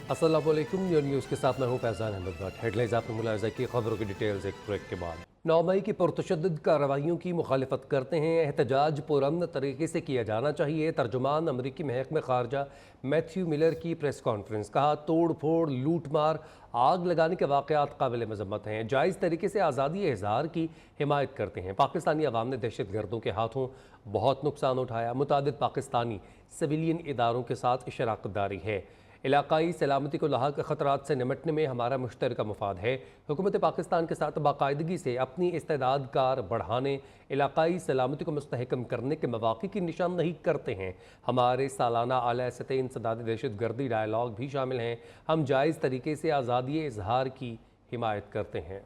अस्सलाम वालेकुम। न्यूज़ के साथ मैं हूं फैज़ान अहमद भट्ट। हेडलाइंस आपने मुलाहिज़ा की, खबरों की डिटेल्स एक ब्रेक के बाद। 9 मई की पुरतशद्दुद कार्रवाइयों की मुखालिफत करते हैं। एहतजाज पुरअमन तरीके से किया जाना चाहिए। तर्जुमान अमरीकी महकमे खारजा मैथ्यू मिलर की प्रेस कॉन्फ्रेंस। कहा, तोड़ फोड़, लूट मार, आग लगाने के वाक़यात काबिल मज़म्मत हैं। जायज़ तरीके से आज़ादी इज़हार की हिमायत करते हैं। पाकिस्तानी अवाम ने दहशत गर्दों के हाथों बहुत नुकसान उठाया। मुतादिद पाकिस्तानी सिविलियन इदारों के साथ शराकत दारी है। इलाकाई सलामती को लाहक ख़तरात से निमटने में हमारा मुश्तरका मुफाद है। हुकूमत पाकिस्तान के साथ बाकायदगी से अपनी इस्तेदाद कार बढ़ाने, इलाकाई सलामती को मुस्तहकम करने के मौक़े की निशानदही करते हैं। हमारे सालाना आला सतह इंसदाद दहशत गर्दी डायलॉग भी शामिल हैं। हम जायज़ तरीके से आज़ादी इज़हार की हिमायत करते हैं।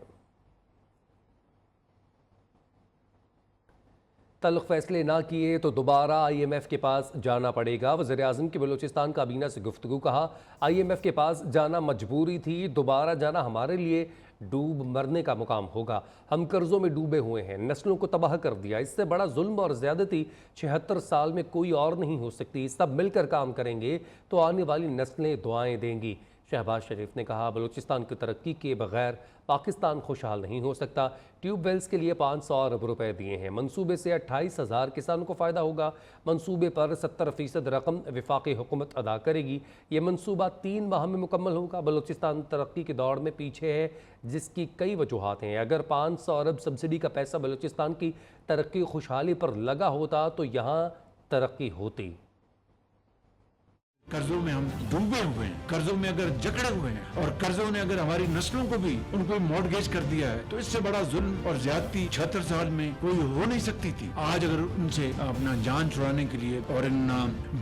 तल्ख फैसले ना किए तो दोबारा IMF के पास जाना पड़ेगा। वज़ीर-ए-आज़म की बलूचिस्तान काबीना से गुफ्तगू। कहा, IMF के पास जाना मजबूरी थी, दोबारा जाना हमारे लिए डूब मरने का मुकाम होगा। हम कर्ज़ों में डूबे हुए हैं, नस्लों को तबाह कर दिया। इससे बड़ा जुल्म और ज़्यादती 76 साल में कोई और नहीं हो सकती। सब मिलकर काम करेंगे तो आने वाली नस्लें दुआएं देंगी। शहबाज शरीफ ने कहा, बलूचिस्तान की तरक्की के बगैर पाकिस्तान खुशहाल नहीं हो सकता। ट्यूबवेल्स के लिए 500 अरब रुपए दिए हैं। मंसूबे से 28,000 किसानों को फ़ायदा होगा। मंसूबे पर 70% रकम वफाकी हुकूमत अदा करेगी। ये मंसूबा 3 माह में मुकम्मल होगा। बलूचिस्तान तरक्की की दौड़ में पीछे है, जिसकी कई वजूहात हैं। अगर 500 अरब सब्सिडी का पैसा बलूचिस्तान की तरक्की खुशहाली पर लगा होता तो यहाँ तरक्की होती। कर्जों में हम डूबे हुए हैं, कर्जों में अगर जकड़े हुए हैं और कर्जों ने अगर हमारी नस्लों को भी उनको मॉर्गेज कर दिया है, तो इससे बड़ा जुल्म और ज्यादती 76 साल में कोई हो नहीं सकती थी। आज अगर उनसे अपना जान छुड़ाने के लिए और इन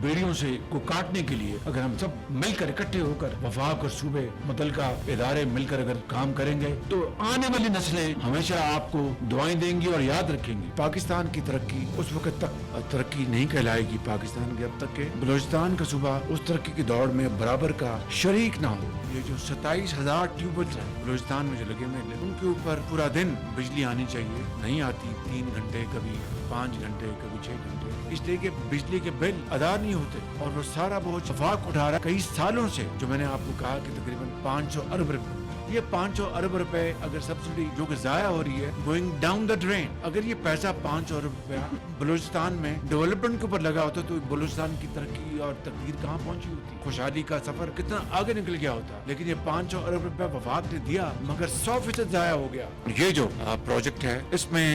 बेड़ियों से को काटने के लिए अगर हम सब मिलकर इकट्ठे होकर वफाक और सूबे मुतलका इदारे मिलकर अगर काम करेंगे तो आने वाली नस्लें हमेशा आपको दुआएं देंगी और याद रखेंगी। पाकिस्तान की तरक्की उस वक्त तक तरक्की नहीं कहलाएगी पाकिस्तान के अब तक के बलूचिस्तान का सूबा उस तरक्की की दौड़ में बराबर का शरीक ना हो। ये जो 27,000 ट्यूबवेल्स हैं बलूचिस्तान में जो लगे हुए हैं, उनके ऊपर पूरा दिन बिजली आनी चाहिए, नहीं आती। 3 घंटे, कभी 5 घंटे, कभी 6 घंटे, इसलिए कि बिजली के बिल अदा नहीं होते और वो सारा बोझ वफाक उठा रहा कई सालों से। जो मैंने आपको कहा कि तकरीबन 500 अरब रुपए, ये 500 अरब रुपए अगर सब्सिडी जो कि जाया हो रही है गोइंग डाउन द ड्रेन, अगर ये पैसा 500 अरब रुपया बलूचिस्तान में डेवलपमेंट के ऊपर लगा होता तो बलूचिस्तान की तरक्की और तकदीर कहाँ पहुंची होती, खुशहाली का सफर कितना आगे निकल गया होता। लेकिन ये 500 अरब रुपया वफाक ने दिया मगर 100% जाया हो गया। ये जो प्रोजेक्ट है इसमें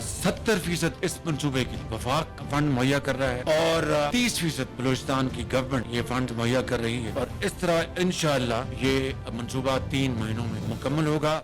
70% इस मंसूबे की वफाक फंड मुहैया कर रहा है और 30% बलूचिस्तान की गवर्नमेंट ये फंड मुहैया कर रही है और इस तरह इंशाअल्लाह ये मंसूबा 3 महीनों में मुकम्मल होगा।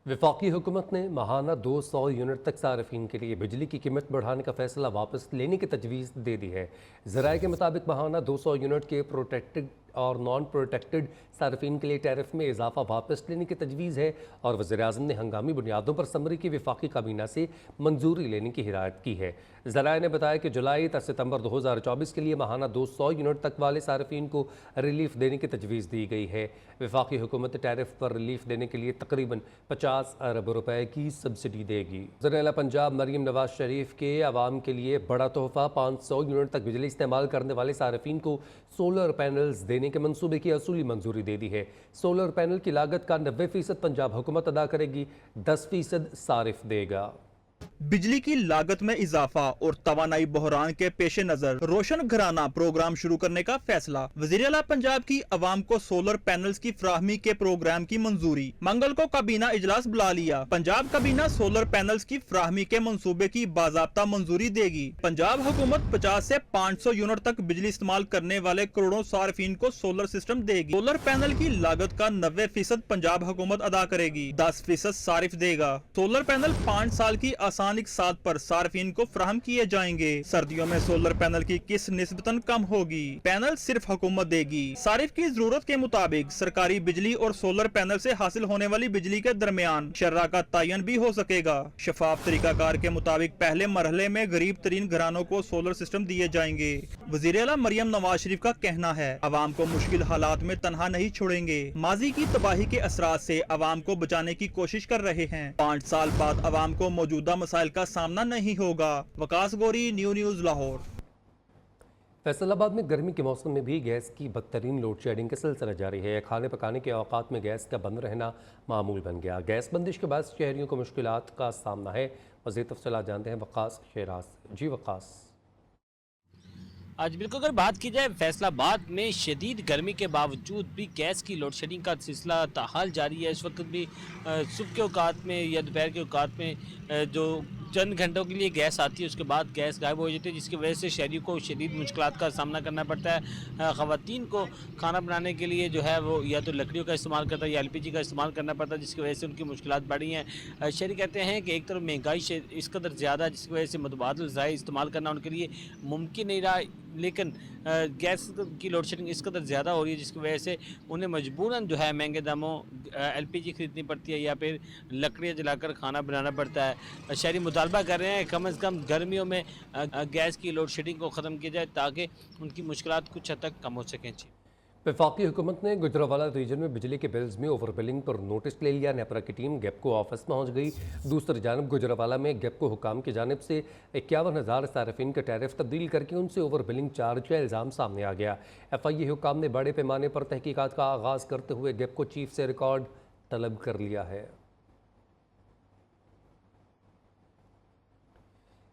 वफाकी हुकूमत ने माहाना 200 यूनिट तक सार्फिन के लिए बिजली की कीमत बढ़ाने का फैसला वापस लेने की तजवीज़ दे दी है। ज़राए के मुताबिक माहाना 200 यूनिट के प्रोटेक्टेड और नॉन प्रोटेक्टेड सार्फिन के लिए टैरिफ में इजाफा वापस लेने की तजवीज़ है और वज़ीर-ए-आज़म ने हंगामी बुनियादों पर समरी की वफाकी काबीना से मंजूरी लेने की हिदायत की है। ज़राए ने बताया कि जुलाई तक सितंबर 2024 के लिए माहाना 200 यूनिट तक वाले सार्फिन को रिलीफ देने की तजवीज़ दी गई है। वफाकी हुकूमत टैरिफ पर रिलीफ देने के लिए तकरीबन 50 अरब रुपए की सब्सिडी देगी। वज़ीर-ए-आला पंजाब मरीम नवाज शरीफ के अवाम के लिए बड़ा तोहफा, 500 यूनिट तक बिजली इस्तेमाल करने वाले सार्फिन को सोलर पैनल्स देने के मंसूबे की असूली मंजूरी दे दी है। सोलर पैनल की लागत का 90% पंजाब हुकूमत अदा करेगी, 10% सारिफ देगा। बिजली की लागत में इजाफा और तवानाई बहरान के पेश नजर रोशन घराना प्रोग्राम शुरू करने का फैसला। वज़ीर-ए-आला पंजाब की अवाम को सोलर पैनल्स की फ्राहमी के प्रोग्राम की मंजूरी। मंगल को काबीना इजलास बुला लिया। पंजाब काबीना सोलर पैनल्स की फ्राहमी के मंसूबे की बाज़ाब्ता मंजूरी देगी। पंजाब हुकूमत 50 से 500 यूनिट तक बिजली इस्तेमाल करने वाले करोड़ों सार्फिन को सोलर सिस्टम देगी। सोलर पैनल की लागत का 90% पंजाब हुकूमत अदा करेगी, 10% सारिफ देगा। सोलर पैनल 5 साल की आसान साथ पर सार्फिन को फ्राहम किए जाएंगे। सर्दियों में सोलर पैनल की किस्त निस्बतन कम होगी। पैनल सिर्फ हुकूमत देगी। सारिफ की जरूरत के मुताबिक सरकारी बिजली और सोलर पैनल से हासिल होने वाली बिजली के दरमियान शर्रा का तयन भी हो सकेगा। शफाफ तरीकाकार के मुताबिक पहले मरहले में गरीब तरीन घरानों को सोलर सिस्टम दिए जाएंगे। वज़ीर-ए-आला मरियम नवाज शरीफ का कहना है, अवाम को मुश्किल हालात में तनहा नहीं छोड़ेंगे। माजी की तबाही के असरात से अवाम को बचाने की कोशिश कर रहे हैं। 5 साल बाद अवाम को मौजूदा मसाइल का सामना नहीं होगा। वकास गोरी, न्यूज़ लाहौर। फैसलाबाद में गर्मी के मौसम में भी गैस की बदतरीन लोड शेडिंग का सिलसिला जारी है। खाने पकाने के औकात में गैस का बंद रहना मामूल बन गया। गैस बंदिश के बाद शहरियों को मुश्किलात का सामना है। मज़ीद तफ़सीलात जानते हैं वक़ास शेराज से। जी वक़ास। आज बिल्कुल अगर बात की जाए फैसलाबाद में शदीद गर्मी के बावजूद भी गैस की लोड शेडिंग का सिलसिला ताहाल जारी है। इस वक्त भी सुबह के औकात में या दोपहर के औकात में जो चंद घंटों के लिए गैस आती है उसके बाद गैस गायब हो जाती है, जिसकी वजह से शहरियों को शदीद मुश्किलात का सामना करना पड़ता है। ख़वातीन को खाना बनाने के लिए जो है वो या तो लकड़ियों का इस्तेमाल करता है या LPG का इस्तेमाल करना पड़ता है, जिसकी वजह से उनकी मुश्किलात बढ़ी हैं। शहरी कहते हैं कि एक तरफ महंगाई इस कदर ज़्यादा है जिसकी वजह से मुतबादिल ज़राए इस्तेमाल करना उनके लिए मुमकिन नहीं रहा, लेकिन गैस की लोड शेडिंग इस कदर ज़्यादा हो रही है जिसकी वजह से उन्हें मजबूरन जो है महंगे दामों LPG ख़रीदनी पड़ती है या फिर लकड़ियाँ जलाकर खाना बनाना पड़ता है। शहरी मुतालबा कर रहे हैं कम से कम गर्मियों में गैस की लोड शेडिंग को ख़त्म किया जाए ताकि उनकी मुश्किलात कुछ हद तक कम हो सकें। वफाकी हुकूमत ने गुजरावाला रीजन में बिजली के बिल्स में ओवर बिलिंग पर नोटिस ले लिया। नेपरा की टीम गेपको ऑफिस पहुंच गई। दूसरी जानब गुजरावाला में गेपको हुकाम की जानिब से 51,000 सार्फिन का टैरिफ तब्दील करके उनसे ओवर बिलिंग चार्ज का इल्ज़ाम सामने आ गया। FIA हुकाम ने बड़े पैमाने पर तहकीकात का आगाज़ करते हुए गेपको चीफ से रिकॉर्ड तलब कर लिया है।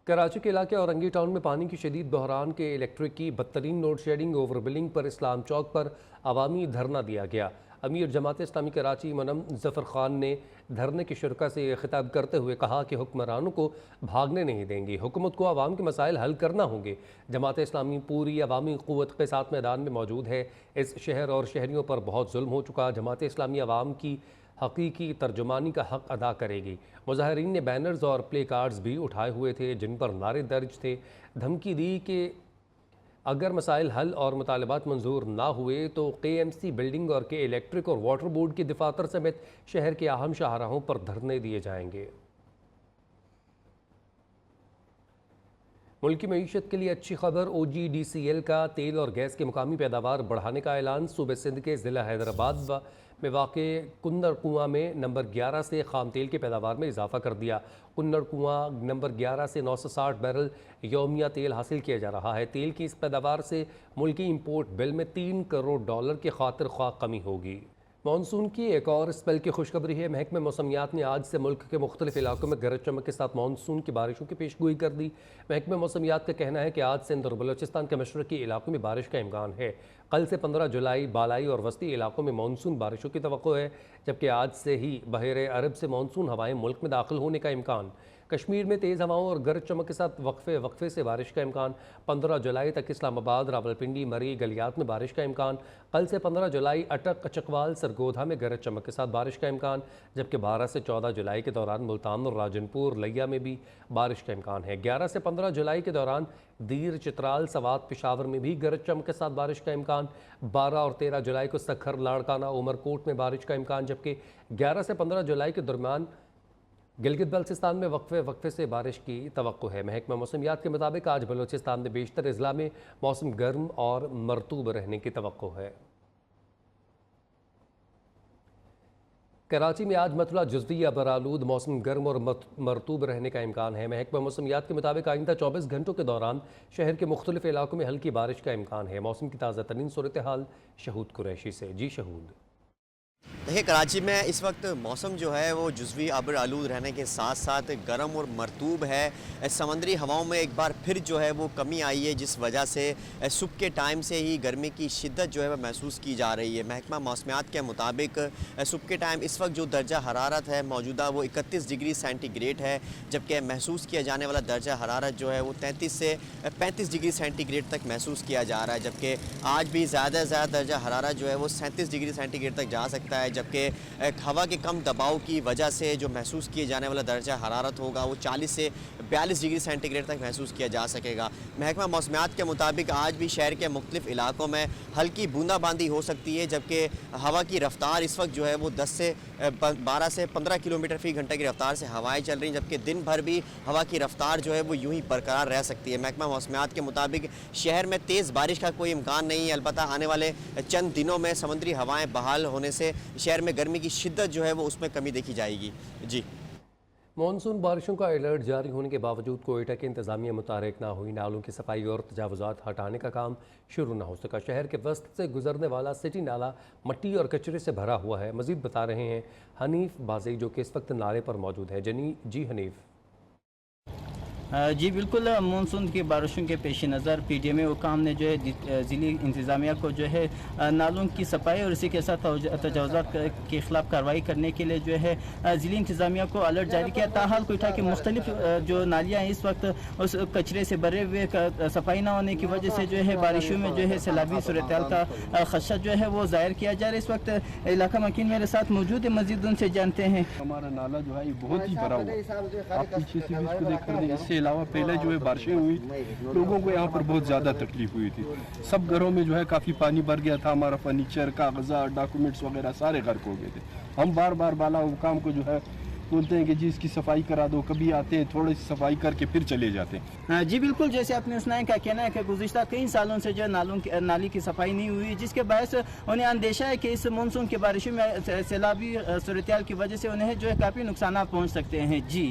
कराची के इलाके औरंगी टाउन में पानी की शदीद बहरान के इलेक्ट्रिक की बदतरीन लोड शेडिंग ओवर बिलिंग पर इस्लाम चौक पर अवामी धरना दिया गया। अमीर जमात इस्लामी कराची मनम ज़फ़र ख़ान ने धरने के शुरका से खिताब करते हुए कहा कि हुक्मरानों को भागने नहीं देंगे, हुकूमत को आवाम के मसाइल हल करना होंगे। जमात इस्लामी पूरी अवामी क़ुव्वत के साथ मैदान में मौजूद है। इस शहर और शहरियों पर बहुत जुल्म हो चुका। जमात इस्लामी आवाम की हकीकी तर्जुमानी का हक़ अदा करेगी। मुज़ाहिरीन ने बैनर्स और प्ले कार्ड्स भी उठाए हुए थे जिन पर नारे दर्ज थे। धमकी दी कि अगर मसाइल हल और मुतालबात मंजूर ना हुए तो KMC बिल्डिंग और के इलेक्ट्रिक और वाटर बोर्ड के दफातर समेत शहर के अहम शाहराहों पर धरने दिए जाएंगे। मुल्की मईशत के लिए अच्छी खबर। OGDCL का तेल और गैस की मुकामी पैदावार बढ़ाने का ऐलान। सूबे सिंध के ज़िला हैदराबाद में वाक़े कुन्नर कुआं में नंबर 11 से खाम तेल की पैदावार में इजाफा कर दिया। कुन्नर कुआं नंबर 11 से 960 बैरल यौमिया तेल हासिल किया जा रहा है। तेल की इस पैदावार से मुल्की इंपोर्ट बिल में $3 करोड़ की खातिर ख्वाह कमी होगी। मानसून की एक और स्पेल की खुशखबरी है। महकमे मौसमियात ने आज से मुल्क के मुख्तलिफ इलाकों में गरज चमक के साथ मानसून की बारिशों की पेशगोई कर दी। महकमे मौसमियात का कहना है कि आज सिंध और बलोचिस्तान के मशरक़ी इलाकों में बारिश का इम्कान है। कल से 15 जुलाई बालाई और वस्ती इलाकों में मानसून बारिशों की तवक्को है, जबकि आज से ही बहरे अरब से मानसून हवाएं मुल्क में दाखिल होने का इम्कान। कश्मीर में तेज़ हवाओं और गरज चमक के साथ वक्फे से बारिश का इम्कान। 15 जुलाई तक इस्लामाबाद, रावलपिंडी, मरी, गलियात में बारिश का इम्कान। कल से 15 जुलाई अटक, चकवाल, सरगोधा में गरज चमक के साथ बारिश का इम्कान, जबकि 12 से 14 जुलाई के दौरान मुल्तान और राजनपुर, लिया में भी बारिश का इम्कान है। 11 से 15 जुलाई के दौरान दीर, चित्राल, सवात, पेशावर में भी गरज चमक के साथ बारिश का इम्कान। 12 और 13 जुलाई को सखर, लाड़काना, उमरकोट में बारिश का इम्कान, जबकि 11 से 15 जुलाई के दरमियान गिलगित बल्तिस्तान में वक्फे से बारिश की तवक्को है। महकमा मौसमियात के मुताबिक आज बलोचिस्तान में बेशतर अजला में मौसम गर्म और मरतूब रहने की तवक्को है। कराची में आज मतला जुज़वी या बरालूद मौसम गर्म और मरतूब रहने का इम्कान है। महकमा मौसमियात के मुताबिक आइंदा 24 घंटों के दौरान शहर के मुख्तलिफ इलाकों में हल्की बारिश का इम्कान है। मौसम की ताज़ा तरीन सूरत हाल शहूद कुरैशी से। जी शहूद। देखिए, कराची में इस वक्त मौसम जो है वो जुज़वी अब्र आलूद रहने के साथ साथ गर्म और मरतूब है। समंदरी हवाओं में एक बार फिर जो है वो कमी आई है, जिस वजह से सुबह के टाइम से ही गर्मी की शिद्दत जो है वह महसूस की जा रही है। महकमा मौसमियात के मुताबिक सुबह के टाइम इस वक्त जो दर्जा हरारत है मौजूदा वो 31 डिग्री सेंटीग्रेड है, जबकि महसूस किया जाने वाला दर्जा हरारत जो है वो 33 से 35 डिग्री सेंटीग्रेड तक महसूस किया जा रहा है। जबकि आज भी ज़्यादा से ज़्यादा दर्जा हरारत जो है वो 37 डिग्री सेंटीग्रेड तक जा सकता है, जबकि हवा के कम दबाव की वजह से जो महसूस किए जाने वाला दर्जा हरारत होगा वो 40 से 42 डिग्री सेंटीग्रेड तक महसूस किया जा सकेगा। महकमा मौसमियात के मुताबिक आज भी शहर के मुख्तलिफ इलाकों में हल्की बूंदाबांदी हो सकती है, जबकि हवा की रफ्तार इस वक्त जो है वो 12 से 15 किलोमीटर फ़ी घंटा की रफ्तार से हवाएं चल रही हैं, जबकि दिन भर भी हवा की रफ्तार जो है वो यूं ही बरकरार रह सकती है। महकमा मौसमियात के मुताबिक शहर में तेज़ बारिश का कोई इम्कान नहीं है, अलबत्ता आने वाले चंद दिनों में समुद्री हवाएँ बहाल होने से शहर में गर्मी की शिद्दत जो है वो उसमें कमी देखी जाएगी। जी। मॉनसून बारिशों का अलर्ट जारी होने के बावजूद कोयटा के इंतजामिया मुतारिक ना हुई। नालों की सफाई और तजावुजात हटाने का काम शुरू ना हो सका। शहर के वस्त से गुजरने वाला सिटी नाला मट्टी और कचरे से भरा हुआ है। मजीद बता रहे हैं हनीफ बाजी, जो कि इस वक्त नाले पर मौजूद है। जी हनीफ। जी बिल्कुल, मानसून की बारिशों के पेश नज़र PDMA हुकाम ने जो है ज़िली इंतज़ामिया को जो है नालों की सफाई और इसी के साथ तजावुज़ात के ख़िलाफ़ कार्रवाई करने के लिए जो है ज़िली इंतज़ामिया को अलर्ट जारी किया। ताहाल कोयटा की मुख्तलिफ जो नालियाँ हैं इस वक्त उस कचरे से भरे हुए, सफाई ना होने की वजह से जो है बारिशों में जो है सैलाबी सूरत-ए-हाल का खदशा जो है वो ज़ाहिर किया जा रहा है। इस वक्त इलाका मकीन मेरे साथ मौजूद है, मज़ीद उनसे जानते हैं। हमारा नाला जो है ये बहुत ही भरा हुआ है। आप पीछे से भी इसको देख कर इसके अलावा पहले जो है बारिशें हुई, लोगों को यहाँ पर बहुत ज़्यादा तकलीफ हुई थी। सब घरों में जो है काफ़ी पानी भर गया था। हमारा फर्नीचर, कागजात, डॉक्यूमेंट्स वगैरह सारे गर्क हो गए थे। हम बार बार बाला हुकाम को जो है बोलते हैं कि जी इसकी सफाई करा दो। कभी आते हैं, थोड़ी सी सफाई करके फिर चले जाते हैं। जी बिल्कुल, जैसे आपने सुना है, क्या कहना है कि गुज़िश्ता कई सालों से जो है नाली की सफाई नहीं हुई, जिसके बायस उन्हें अंदेशा है कि इस मानसून की बारिशों में सैलाबी सूरत-ए-हाल की वजह से उन्हें जो है काफ़ी नुकसान पहुँच सकते हैं। जी,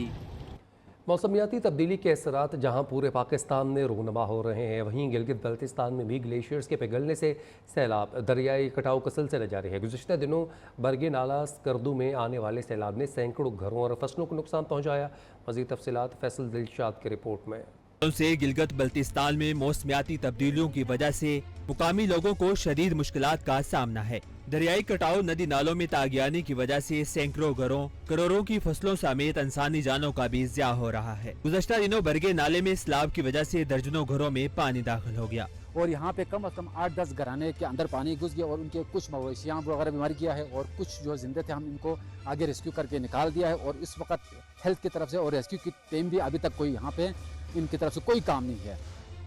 मौसमियाती तब्दीली के असरात जहाँ पूरे पाकिस्तान में रूनमा हो रहे हैं, वहीं गिलगित बल्तिस्तान में भी ग्लेशियर्स के पिघलने से सैलाब दरियाई कटाव का सिलसिला जारी है। गुज़िश्ता दिनों बरगे नाला स्कर्दू में आने वाले सैलाब ने सैकड़ों घरों और फसलों को नुकसान पहुँचाया। मज़ीद तफसीलात फैसल दिलशाद की रिपोर्ट में। से गिलगित बल्तिस्तान में मौसमियाती तब्दीलियों की वजह से मुकामी लोगों को शदीद मुश्किलात का सामना है। दरियाई कटाव, नदी नालों में तागियानी की वजह से सैकड़ों घरों, करोड़ों की फसलों समेत इंसानी जानों का भी ज़िया हो रहा है। गुज़श्ता दिनों बरगे नाले में सैलाब की वजह से दर्जनों घरों में पानी दाखिल हो गया और यहाँ पे कम से कम 8-10 घराने के अंदर पानी घुस गया और उनके कुछ मवेशियाँ वगैरह भी मर गया है और कुछ जो जिंदे थे हम इनको आगे रेस्क्यू करके निकाल दिया है। और इस वक्त हेल्थ की तरफ से और रेस्क्यू की टीम भी अभी तक कोई यहाँ पे इनकी तरफ से कोई काम नहीं है।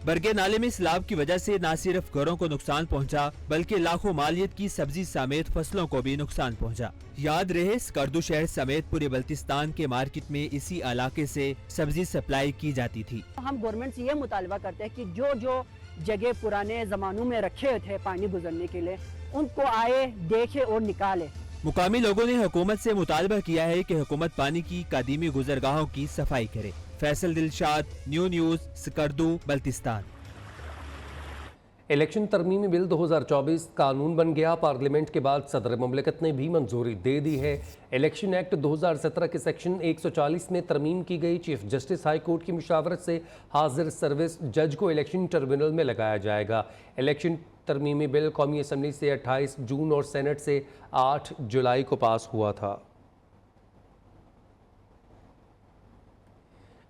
बरगे नाले में सैलाब की वजह से न सिर्फ घरों को नुकसान पहुंचा, बल्कि लाखों मालियत की सब्जी समेत फसलों को भी नुकसान पहुंचा। याद रहे, स्कर्दू शहर समेत पूरे बल्तिस्तान के मार्केट में इसी इलाके से सब्जी सप्लाई की जाती थी। हम गवर्नमेंट से ये मुतालबा करते हैं कि जो जो जगह पुराने जमानों में रखे थे पानी गुजरने के लिए, उनको आए, देखे और निकाले। मुकामी लोगों ने हुकूमत से मुतालबा किया है कि हुकूमत पानी की कदीमी गुजरगाहों की सफाई करे। फैसल दिलशाद, न्यूज़, स्कर्दू, बल्तिस्तान। इलेक्शन तरमीमी बिल 2024 कानून बन गया। पार्लियामेंट के बाद सदर मुमलिकत ने भी मंजूरी दे दी है। इलेक्शन एक्ट 2017 के सेक्शन 140 में तरमीम की गई। चीफ जस्टिस हाई कोर्ट की मुशावरत से हाजिर सर्विस जज को इलेक्शन ट्रिब्यूनल में लगाया जाएगा। इलेक्शन तरमीमी बिल कौमी असम्बली से 28 जून और सेनेट से 8 जुलाई को पास हुआ था।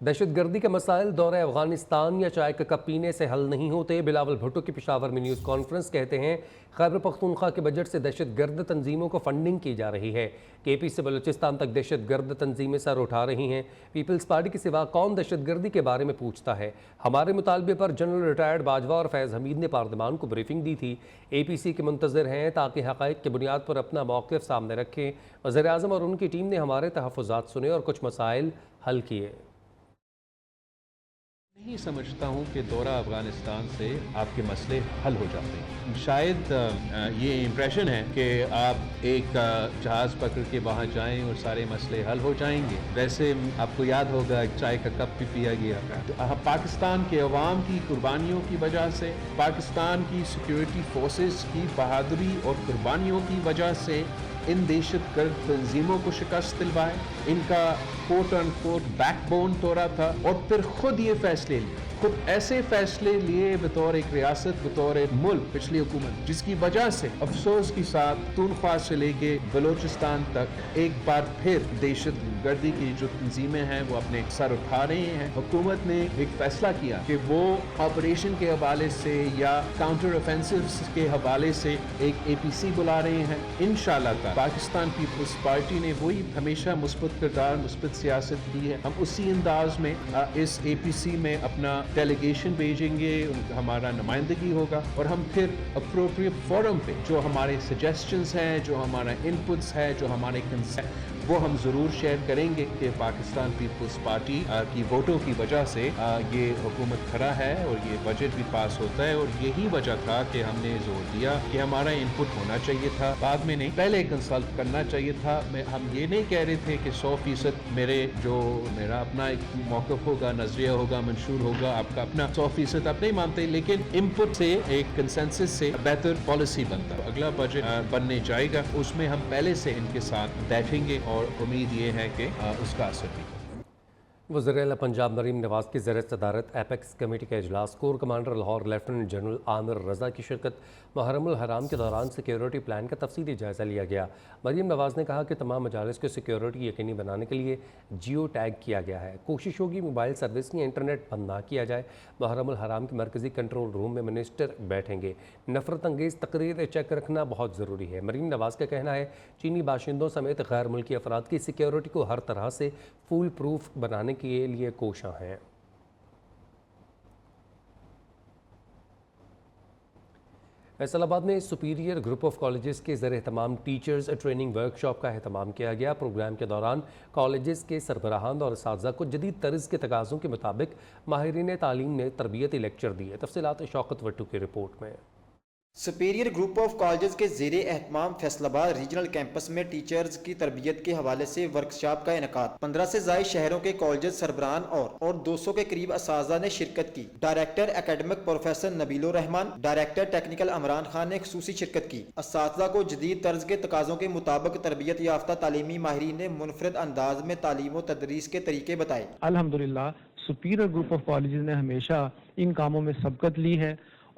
दहशत गर्दी के मसाइल दौरे अफगानिस्तान या चाय का कप पीने से हल नहीं होते। बिलावल भुट्टो की पेशावर में न्यूज़ कॉन्फ्रेंस कहते हैं खैबर पख्तूनख्वा के बजट से दहशत गर्द तंजीमों को फंडिंग की जा रही है। KP से बलूचिस्तान तक दहशत गर्द तंजीमें सर उठा रही हैं। पीपल्स पार्टी के सिवा कौन दहशत गर्दी के बारे में पूछता है। हमारे मुतालबे पर जनरल रिटायर्ड बाजवा और फैज़ हमीद ने पार्लियामान को ब्रीफिंग दी थी। APC के मुंतज़िर हैं ताकि हक़ाइक़ की बुनियाद पर अपना मौक़िफ़ सामने रखें। वज़ीर-ए-आज़म और उनकी टीम ने हमारे तहफ़्फ़ुज़ात सुने और कुछ मसाइल हल किए। नहीं समझता हूँ कि दौरा अफ़गानिस्तान से आपके मसले हल हो जाते हैं। शायद ये इम्प्रेशन है कि आप एक जहाज़ पकड़ के वहाँ जाएं और सारे मसले हल हो जाएंगे। वैसे आपको याद होगा चाय का कप भी पिया गया। तो पाकिस्तान के अवाम की कुर्बानियों की वजह से, पाकिस्तान की सिक्योरिटी फोर्सेस की बहादुरी और कुर्बानियों की वजह से इन दहशत गर्द तंजीमों को शिकस्त दिलवाए, इनका कोट एंड कोट बैकबोन तोड़ा था और फिर खुद ये फैसले लिए, खुद ऐसे फैसले लिए बतौर एक रियासत, बतौर एक मुल्क पिछली हुकूमत, जिसकी वजह से अफसोस के साथ पख्तूनख्वा से लेके बलूचिस्तान तक एक बार फिर दहशत गर्दी की जो तंजीमें हैं वो अपने सर उठा रही हैं। हुकूमत ने एक फैसला किया कि वो ऑपरेशन के हवाले से या काउंटर ऑफेंसिव्स के हवाले से एक APC बुला रहे हैं। इंशाअल्लाह पाकिस्तान पीपल्स पार्टी ने वही हमेशा मुस्बत किरदार, मुस्बत सियासत की है। हम उसी अंदाज में इस APC में अपना डेलीगेशन भेजेंगे, हमारा नुमाइंदगी होगा और हम फिर अप्रोप्रिएट फोरम पे जो हमारे सजेशंस हैं, जो हमारा इनपुट्स है, जो हमारे कंसेप्ट, वो हम ज़रूर शेयर करेंगे कि पाकिस्तान पीपल्स पार्टी की वोटों की वजह से ये हुकूमत खड़ा है और ये बजट भी पास होता है, और यही वजह था कि हमने जोर दिया कि हमारा इनपुट होना चाहिए था, बाद में नहीं, पहले कंसल्ट करना चाहिए था। हम ये नहीं कह रहे थे कि 100% मेरा अपना एक मौक़िफ़ होगा, नज़रिया होगा, मंशूर होगा, आपका अपना 100% आप नहीं मानते, लेकिन इनपुट से एक कंसेंसस से बेहतर पॉलिसी बनता। अगला बजट बनने जाएगा, उसमें हम पहले से इनके साथ बैठेंगे और उम्मीद ये है कि उसका असर भी। वज़ीर-ए-आला पंजाब मरीम नवाज़ की ज़ेर सदारत एपेक्स कमेटी का इजलास core commander Lahore lieutenant general Aamir Raza की शिरकत मुहर्रमुल हराम के दौरान सिक्योरिटी प्लान का तफसीली जायज़ा लिया गया। मरीम नवाज़ ने कहा कि तमाम मजालिस को सिक्योरिटी यकीनी बनाने के लिए जियो टैग किया गया है। कोशिश होगी मोबाइल सर्विस या इंटरनेट बंद ना किया जाए। मुहर्रमुल हराम के मरकज़ी कंट्रोल रूम में मिनिस्टर बैठेंगे। नफरत अंगेज़ तकरीर चेक रखना बहुत ज़रूरी है। मरीम नवाज़ का कहना है चीनी बाशिंदों समेत गैर मुल्की अफराद की सिक्योरिटी को हर तरह से फुल प्रूफ बनाने के लिए कोशां हैं। फैसलाबाद में सुपीरियर ग्रुप ऑफ कॉलेजेस के ज़र एहतमाम टीचर्स ट्रेनिंग वर्कशॉप का एहतमाम किया गया। प्रोग्राम के दौरान कॉलेजेस के सरबराहान और असातिज़ा को जदीद तर्ज के तकाज़ों के मुताबिक माहिरीन तालीम ने तरबियती लेक्चर दिए। तफसीलात शौकत वट्टू की रिपोर्ट में। सुपीरियर ग्रुप ऑफ कॉलेजेस के ज़ेरे एहतमाम फैसलाबाद रीजनल कैंपस में टीचर्स की तरबियत के हवाले से वर्कशॉप का इनकाद 15 से ज़ायद शहरों के कॉलेजेस सरबराहान और 200 के करीब असातिज़ा ने शिरकत की। Director academic professor Nabilur Rehman, director technical Imran Khan ने खुसूसी शिरकत की। असातिज़ा को जदीद तर्ज के तकाज़ों के मुताबिक तरबियत याफ्ता तालीमी माहिरीन ने मुनफरद अंदाज में तालीम व तदरीस के तरीके बताए। अल्हम्दुलिल्लाह सुपीरियर ग्रुप ऑफ कॉलेजेस ने हमेशा इन कामों में सबकत ली है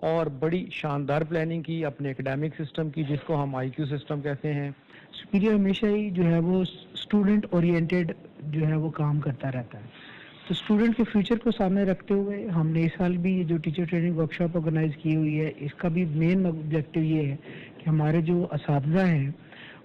और बड़ी शानदार प्लानिंग की अपने एकेडमिक सिस्टम की, जिसको हम IQ सिस्टम कहते हैं। सुपीरियर हमेशा ही जो है वो स्टूडेंट ओरिएंटेड जो है वो काम करता रहता है। तो स्टूडेंट के फ्यूचर को सामने रखते हुए हमने इस साल भी जो टीचर ट्रेनिंग वर्कशॉप ऑर्गेनाइज की हुई है, इसका भी मेन ऑब्जेक्टिव ये है कि हमारे जो असातिज़ा हैं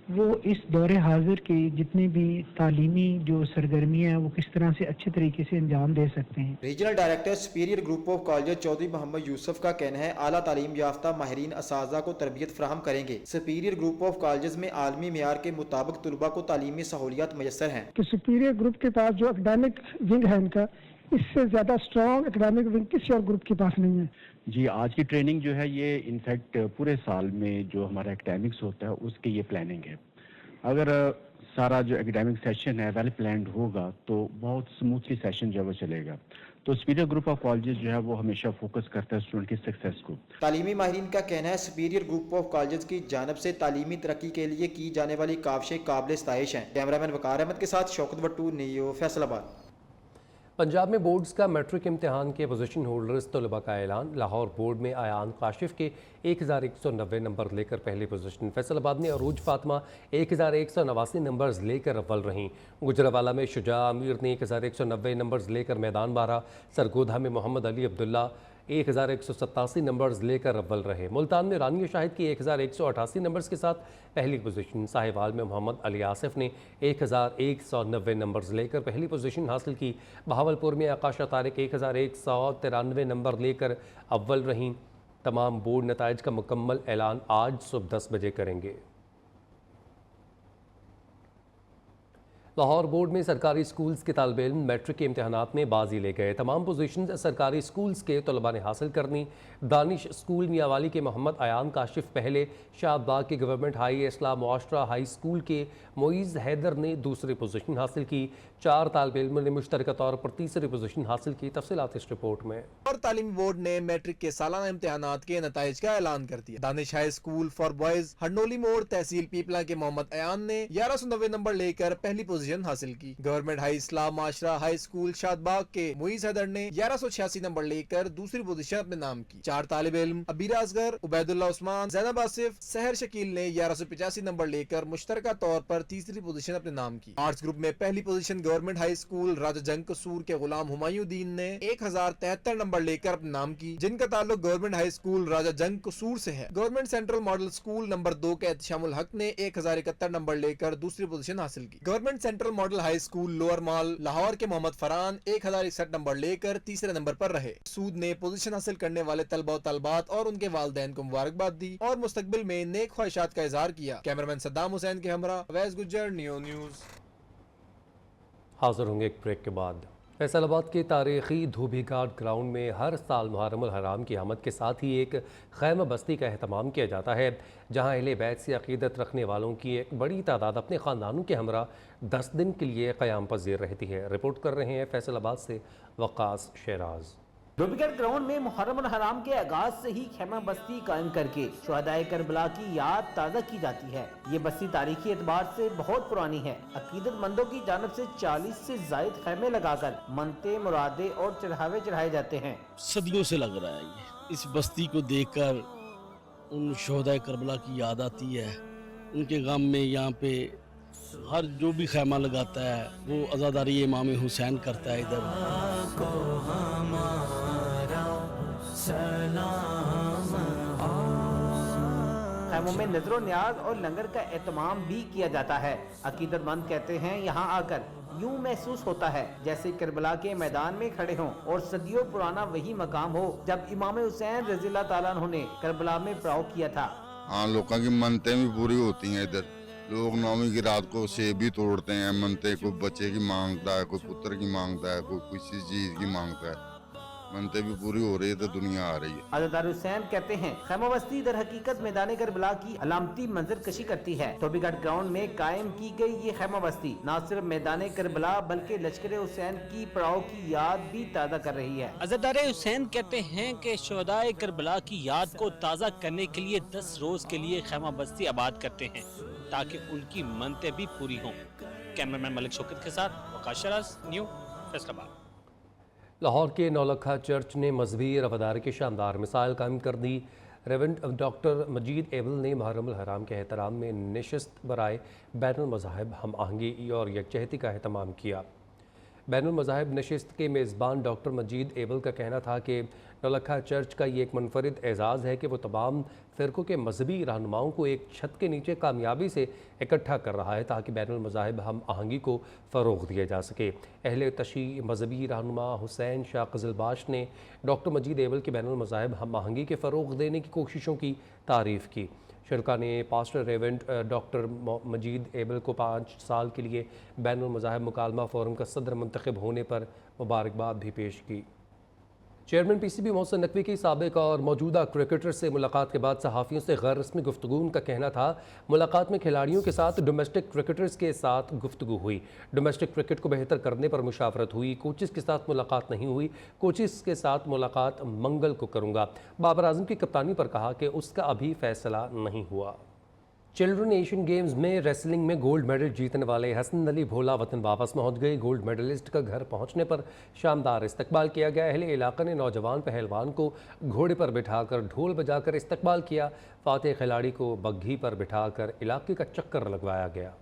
वो इस दौरे हाजिर की जितनी भी तालीमी जो सरगर्मियाँ हैं वो किस तरह से अच्छे तरीके से अंजाम दे सकते हैं। Regional director superior group of college Chaudhry Mohammad Yusuf का कहना है आला तालीम याफ्ता माहिरीन असातिज़ा को तरबियत फराहम करेंगे। सुपीरियर ग्रुप ऑफ कॉलेज में आलमी मेयार के मुताबिक तुलबा को तालीमी सहूलियात मैसर हैं। कि सुपीरियर ग्रुप के पास जो एकेडमिक विंग है इनका, इससे ज्यादा स्ट्रॉन्ग एकेडमिक विंग किसी और ग्रुप के पास नहीं है। जी, आज की ट्रेनिंग जो है ये इनफैक्ट पूरे साल में जो हमारा एकेडमिक्स होता है उसके ये प्लानिंग है। अगर सारा जो एकेडमिक सेशन है वेल प्लान्ड होगा तो बहुत स्मूथली सेशन जो है वो चलेगा। तो सुपीरियर ग्रुप ऑफ कॉलेजेस जो है वो हमेशा फोकस करता है स्टूडेंट की सक्सेस को। तालीमी माहिरीन का कहना है सुपीरियर ग्रुप ऑफ कॉलेजेस की जानिब से तालीमी तरक्की के लिए की जाने वाली काविशें काबिल सताइश हैं। कैमरामैन वकार अहमद के साथ शौकत भट्टू, नियो, फैसलाबाद। पंजाब में बोर्ड्स का मैट्रिक इम्तिहान के पोजीशन होल्डर्स तलबा का ऐलान। लाहौर बोर्ड में आयान काशिफ के 1190 नंबर लेकर पहली पोजीशन। फैसलाबाद में अरूज फातिमा 1189 नंबर्स लेकर अव्वल रहीं। गुजरावाला में शुजा आमिर ने 1190 नंबर्स लेकर मैदान मारा। सरगोधा में मोहम्मद अली अब्दुल्ला 1187 नंबर्स लेकर अव्वल रहे। मुल्तान में रानिया शाहिद की 1188 नंबर्स के साथ पहली पोजीशन। साहिवाल में मोहम्मद अली आसिफ ने 1190 नंबर्स लेकर पहली पोजीशन हासिल की। बहावलपुर में आकाशा तारिक 1193 नंबर लेकर अव्वल रहीं। तमाम बोर्ड नताइज का मुकम्मल ऐलान आज सुबह 10 बजे करेंगे। लाहौर बोर्ड में सरकारी स्कूल्स के तालिब इल्म मैट्रिक के इम्तहानात में बाजी ले गए। तमाम पोजीशन सरकारी स्कूल्स के तलबा ने हासिल करनी। दानिश स्कूल मियावाली के मोहम्मद आयान काशिफ पहले, शाहबाग के गवर्नमेंट हाई इस्लाम मुआशरा हाई स्कूल के मोइज़ हैदर ने दूसरी पोजीशन हासिल की। 4 तालिब इल्म ने मुश्तरका तौर पर तीसरी पोजीशन हासिल की। तफसीलात इस रिपोर्ट में। और तालीमी बोर्ड ने मैट्रिक के सालाना इम्तिहानात के नताइज का ऐलान कर दिया। Danish high school for boys Handoli मोड़ तहसील पीपला के मोहम्मद अयान ने 1190 नंबर लेकर पहली पोजीशन हासिल की। गवर्नमेंट हाई इस्लाम माशरा हाई स्कूल शादबाग के मोइज हैदर ने 1186 नंबर लेकर दूसरी पोजीशन अपने नाम की। 4 तालिब इल्म अबीरा असगर, उबैदुल्लाह उस्मान, ज़ैनब आसिफ, सहर शकील ने 1185 नंबर लेकर मुश्तरका तौर पर तीसरी पोजीशन अपने नाम की। आर्ट्स ग्रुप में पहली पोजीशन गवर्नमेंट हाई स्कूल राजा जंग कसूर के गुलाम हुमायूद्दीन ने 1073 नंबर लेकर अपने नाम की, जिनका ताल्लुक गवर्नमेंट हाई स्कूल राजा जंग कसूर से है। Government central model school number 2 के एहतशामुल हक ने 1071 नंबर लेकर दूसरी पोजीशन हासिल की। Government central model high school lower mall Lahore के मोहम्मद फरहान 1061 नंबर लेकर तीसरे नंबर पर रहे। सूद ने पोजीशन हासिल करने वाले तलबा और तलबात और उनके वालिदैन को मुबारकबाद दी और मुस्तकबिल में नेक ख्वाहिशात का इजहार किया। कैमरामैन सद्दाम हुसैन के हमरा अवैस गुज्जर, नियो न्यूज। हाजिर होंगे एक ब्रेक के बाद। फैसलाबाद के तारीखी धोबी घाट ग्राउंड में हर साल मुहर्रम उल हराम की आमद के साथ ही एक खैमा बस्ती का अहतमाम किया जाता है, जहां अहले बैत से अकीदत रखने वालों की एक बड़ी तादाद अपने ख़ानदानों के हमरा 10 दिन के लिए क़याम पज़ीर रहती है। रिपोर्ट कर रहे हैं फैसलाबाद से वक़ास शेराज। धोबीघाट ग्राउंड में मुहर्रम उल हराम के आगाज से ही खैमा बस्ती कायम करके शुहदाए करबला की याद ताज़ा की जाती है। ये बस्ती तारीखी एतबार से बहुत पुरानी है। अकीदतमंदों की जानब से 40 से जायद खैमे लगाकर मनते, मुरादे और चढ़ावे चढ़ाए जाते हैं। सदियों से लग रहा है ये। इस बस्ती को देखकर उन शुहदाए करबला की याद आती है। उनके गम में यहाँ पे हर जो भी खैमा लगाता है वो अज़ादारी इमाम हुसैन करता है। इधर खैमों में नजरो न्याज और लंगर का एहतमाम भी किया जाता है। अकीदतमंद कहते हैं यहाँ आकर यूं महसूस होता है जैसे करबला के मैदान में खड़े हों और सदियों पुराना वही मकाम हो जब इमाम हुसैन रज़ियल्लाहु ताला अन्हु ने करबला में पड़ाव किया था। हाँ, लोगों की मनतें भी पूरी होती हैं। इधर लोग नौवीं की रात को सेब भी तोड़ते हैं। मनते कोई बच्चे की मांगता है, कोई पुत्र की मांगता है, कोई किसी चीज की मांगता है। मनते भी पूरी हो रही है तो दुनिया आ रही है। अज़ादार हुसैन कहते हैं खैमा बस्ती दर हकीकत मैदान करबला की अलामती मंजर कशी करती है। धोबीघाट ग्राउंड में कायम की गई ये खैमा बस्ती न सिर्फ मैदान करबला बल्कि लश्कर हुसैन की पड़ाव की याद भी ताज़ा कर रही है। अज़ादार हुसैन कहते हैं कि शुहदाए करबला की याद को ताज़ा करने के लिए 10 रोज के लिए खैमा बस्ती आबाद करते हैं ताकि उनकी मनतें भी पूरी हों। कैमरामैन मलिक शौकत के साथ वक़ास शेराज, न्यू फैसलाबाद। लाहौर के नौलखा चर्च ने मजहबी रवादारी की शानदार मिसाल कायम कर दी। रेवरेंड डॉक्टर मजीद एबल ने मुहर्रम उल हराम के एहतराम में नशिस्त बराए बैनुल मज़ाहिब हम आहंगी और यकजहती का एहतमाम किया। बैनुल मज़ाहिब नशिस्त के मेज़बान डॉक्टर मजीद एबल का कहना था कि नौलखा चर्च का ये एक मुनफरिद एजाज़ है कि वो तमाम फ़िरक़ों के मजहबी रहनुमाओं को एक छत के नीचे कामयाबी से इकट्ठा कर रहा है ताकि बैनुल मज़ाहिब हम आहंगी को फ़रोग़ दिया जा सके। अहले तशय्युअ मजहबी रहनुमा हुसैन शाह क़ज़लबाश ने डॉक्टर मजीद एबल के बैनुल मज़ाहिब हम आहंगी के फ़रोग़ देने की कोशिशों की तारीफ़ की। शुरका ने पास्टर रेवरेंड डॉक्टर मजीद एबल को 5 साल के लिए बैनुल मज़ाहिब मुकालमा फ़ोरम का सदर मुंतखब होने पर मुबारकबाद भी पेश की। चेयरमैन PCB मोहसिन नकवी की साबिक और मौजूदा क्रिकेटर से मुलाकात के बाद सहाफ़ियों से गैर रस्मी गुफ्तगू। उनका कहना था मुलाकात में खिलाड़ियों के साथ डोमेस्टिक क्रिकेटर्स के साथ गुफ्तगू हुई। डोमेस्टिक क्रिकेट को बेहतर करने पर मुशावरत हुई। कोचेस के साथ मुलाकात नहीं हुई। कोचेस के साथ मुलाकात मंगल को करूँगा। बाबर आजम की कप्तानी पर कहा कि उसका अभी फैसला नहीं हुआ। चिल्ड्रन एशियन गेम्स में रेसलिंग में गोल्ड मेडल जीतने वाले हसन अली भोला वतन वापस पहुंच गए। गोल्ड मेडलिस्ट का घर पहुंचने पर शानदार इस्तकबाल किया गया। अहले इलाका ने नौजवान पहलवान को घोड़े पर बिठाकर ढोल बजाकर इस्तकबाल किया। फातेह खिलाड़ी को बग्घी पर बिठाकर इलाके का चक्कर लगवाया गया।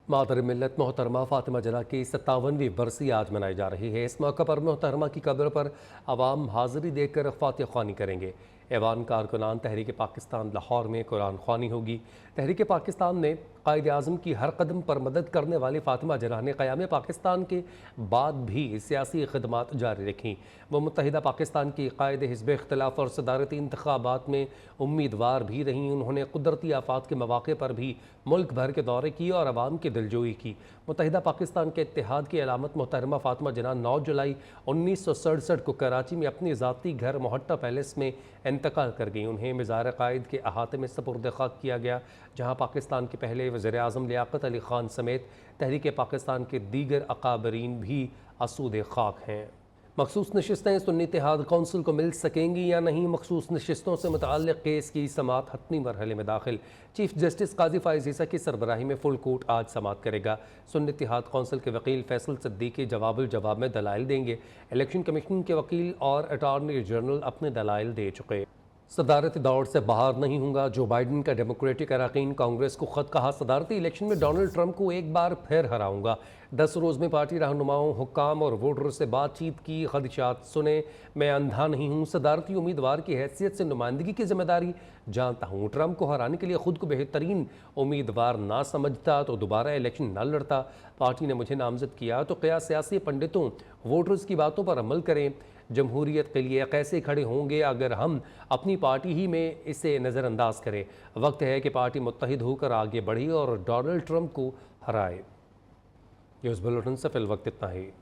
मादर मिल्लत मोहतरमा फातिमा जना की 57वीं बरसी आज मनाई जा रही है। इस मौके पर मोहतरमा की कब्र पर आवाम हाज़िरी देकर फातिह ख़्वानी करेंगे। ऐवान कारकुनान तहरीक पाकिस्तान लाहौर में कुरान ख़्वानी होगी। तहरीक पाकिस्तान में कायद आज़म की हर कदम पर मदद करने वाली फातिमा जना ने क़याम पाकिस्तान के बाद भी सियासी खिदमात जारी रखीं। वो मुत्तहिदा पाकिस्तान की कायद हिज़्ब इख्तिलाफ और सदारती इंतखाबात में उम्मीदवार भी रहीं। उन्होंने कुदरती आफात के मौके पर भी मुल्क भर के दौरे किए और आवाम की दिलजोई की। मुत्तहिदा पाकिस्तान के इत्तेहाद की अलामत मोहतरमा फातिमा जना 9 जुलाई 1967 को कराची में अपनी ज़ाती घर मोहट्टा पैलेस में इंतकाल कर गई। उन्हें मज़ार कायद के अहाते में सपुर्द खाक किया गया, जहाँ पाकिस्तान के पहले वज़ीर आज़म लियाक़त अली ख़ान समेत तहरीक पाकिस्तान के दीगर अकाबरीन भी आसूद खाक हैं। मखसूस नशिस्तें सुन्नी इत्तेहाद कौंसिल को मिल सकेंगी या नहीं। मखसूस नशिस्तों से मुतअल्लिक़ केस की समाअत हतमी मरहले में दाखिल। चीफ जस्टिस काजी फ़ाइज़ ईसा की सरबराही में फुल कोर्ट आज समाअत करेगा। सुन्नी इत्तेहाद कौंसिल के वकील फैसल सिद्दीकी जवाब में दलाइल देंगे। इलेक्शन कमीशन के वकील और अटॉर्नी जनरल अपने दलाइल दे चुके। सदारती दौड़ से बाहर नहीं होगा। जो बाइडन का डेमोक्रेटिक अरकान कांग्रेस को ख़त कहा, सदारती इलेक्शन में डोनाल्ड ट्रंप को एक बार फिर हराऊंगा। 10 रोज़ में पार्टी रहनुमाओं, हुक्काम और वोटर से बातचीत की। खदशात सुने, मैं अंधा नहीं हूँ। सदारती उम्मीदवार की हैसियत से नुमाइंदगी की जिम्मेदारी जानता हूँ। ट्रंप को हराने के लिए खुद को बेहतरीन उम्मीदवार ना समझता तो दोबारा इलेक्शन न लड़ता। पार्टी ने मुझे नामजद किया तो क्या सियासी पंडितों, वोटर्स की बातों पर अमल करें। जमहूरियत के लिए कैसे खड़े होंगे अगर हम अपनी पार्टी ही में इसे नज़रअंदाज करें। वक्त है कि पार्टी मुत्तहिद होकर आगे बढ़े और डोनाल्ड ट्रंप को हराए। न्यूज़ बुलेटिन से फिल वक्त इतना ही।